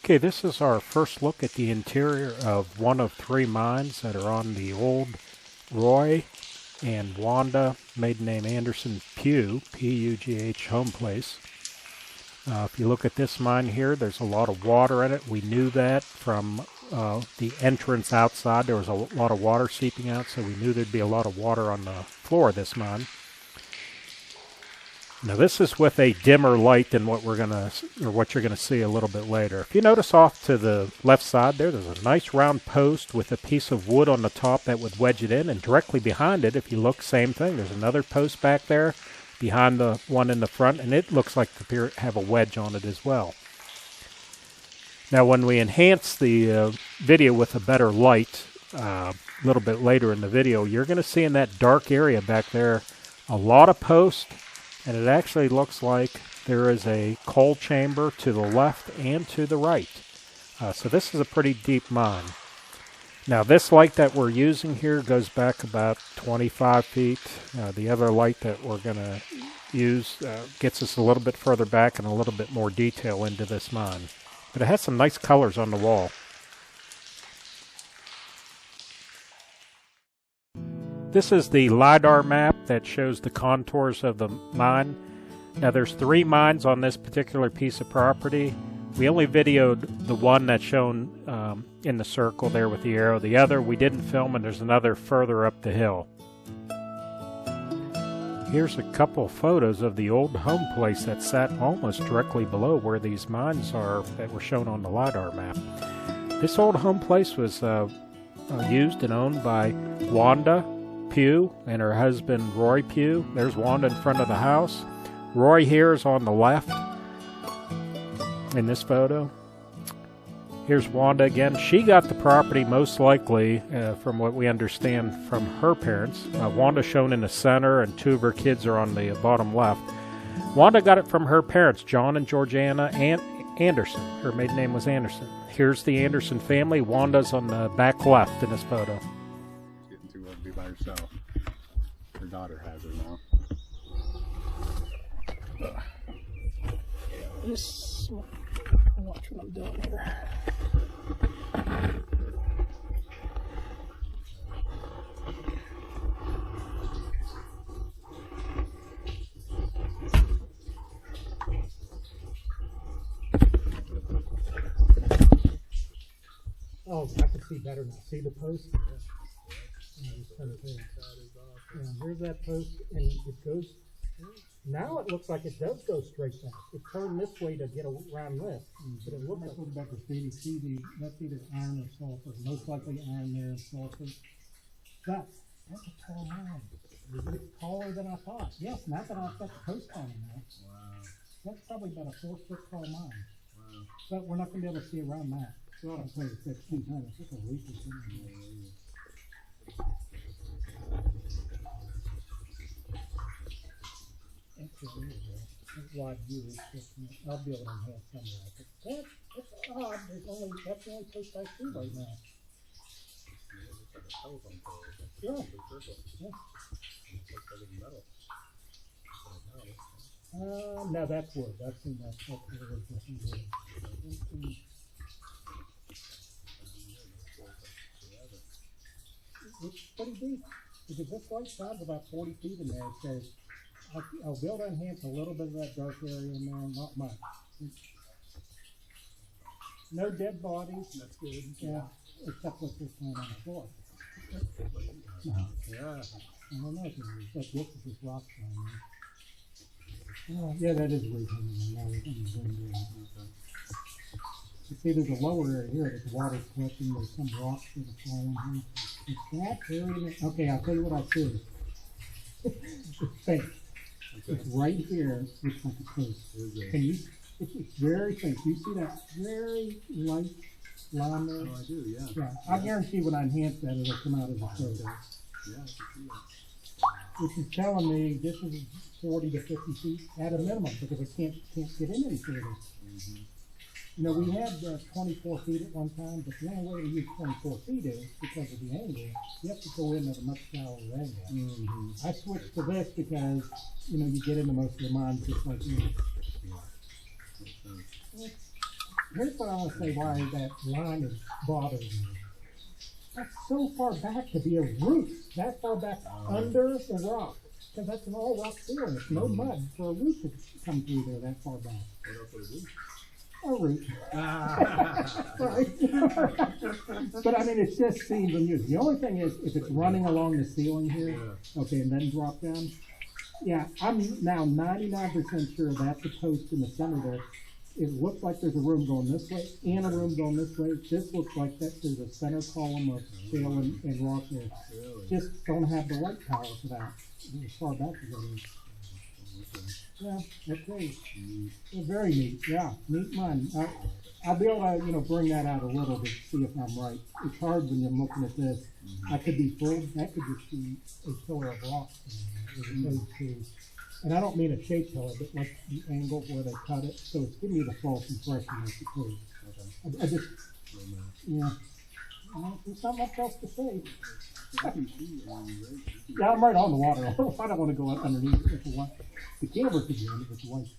Okay, this is our first look at the interior of one of 3 mines that are on the old Roy and Wonda, maiden name Anderson Pugh, P-U-G-H, home place. If you look at this mine here, there's a lot of water in it. We knew that from the entrance outside. There was a lot of water seeping out, so we knew there'd be a lot of water on the floor of this mine. Now this is with a dimmer light than what you're gonna see a little bit later. If you notice off to the left side there's a nice round post with a piece of wood on the top that would wedge it in, and directly behind it, if you look, same thing. There's another post back there behind the one in the front, and it looks like to have a wedge on it as well. Now when we enhance the video with a better light a little bit later in the video, you're going to see in that dark area back there a lot of posts. And it actually looks like there is a coal chamber to the left and to the right. So this is a pretty deep mine. Now this light that we're using here goes back about 25 feet. The other light that we're going to use gets us a little bit further back and a little bit more detail into this mine. But it has some nice colors on the wall. This is the LiDAR map that shows the contours of the mine. Now there's 3 mines on this particular piece of property. We only videoed the one that's shown in the circle there with the arrow. The other we didn't film, and there's another further up the hill. Here's a couple photos of the old home place that sat almost directly below where these mines are that were shown on the LiDAR map. This old home place was used and owned by Wanda Pugh and her husband Roy Pugh. There's Wanda in front of the house. Roy here is on the left in this photo. Here's Wanda again. She got the property most likely, from what we understand, from her parents. Wanda shown in the center, and 2 of her kids are on the bottom left. Wanda got it from her parents, John and Georgiana Anderson. Her maiden name was Anderson. Here's the Anderson family. Wanda's on the back left in this photo. Be by herself. Her daughter has her now. Just watch what I'm doing here. Oh, I can see better now. See the post? Here's that post, and it goes. Now it looks like it does go straight down. It turned this way to get around this, but it looks like back to see that's either iron or sulfur. Most likely iron there and sulfur. That's a tall mine. It's taller than I thought. Yes, now that I've got the post on it now. Wow. That's probably about a 4-foot tall mine. Wow. But we're not going to be able to see around that. Well, I'll tell you 6 feet. No, it's just a leak. Wide view is just, I'll be able to enhance some of that. But that's odd. That's the only place I see right now. Yeah. No, that's wood. That's in that. It's pretty deep. Because this light shines about 40 feet in there. It says, I'll be able to enhance a little bit of that dark area in there, not much. No dead bodies. That's good. Yeah, except what's just lying on the floor. Yeah. I don't know if it's this is just rock down there. Oh, yeah, that is reason. You see, there's a lower area here that the water's collecting. There's some rocks that are falling here. It's that area. Okay, I'll tell you what I see. It's faint. Okay. It's right here. Looks like a post. Can you? It's very faint. You see that very light line there? Oh, I do. Yeah. Yeah. I guarantee when I enhance that, it'll come out as a post. Yeah, I can see that. Which is telling me this is 40 to 50 feet at a minimum, because it can't get in any further. Mm-hmm. You know, we had 24 feet at one time, but the only way to use 24 feet is because of the angle. You have to go in at a much shallower angle. Mm-hmm. I switched to this because, you know, you get into most of the mines just like this. here's what I want to say why that line is bothering me. That's so far back to be a root, that far back under the rock. Because that's an all rock ceiling. It's no mud for a root to come through there that far back. What else would it be? A root. Right. But I mean, it's just seems unusual. The only thing is, if it's running along the ceiling here, okay, and then drop down, yeah, I'm now 99% sure that's a post in the center there. It looks like there's a room going this way and a room going this way. This looks like that there's a center column of shale and rock there. Just don't have the light power for that. As far back as it is. Yeah, okay. Very neat. Yeah, neat mine. I'll be able to, bring that out a little to see if I'm right. It's hard when you're looking at this. I could be full. That could just be a pillar of rock. As opposed to, and I don't mean a shape pillar, but like the angle where they cut it. So it's giving you the false impression, I suppose. I just, yeah. There's not much else to say. Yeah, I'm right on the water. I don't want to go up underneath it. The camera could be in it with the lights.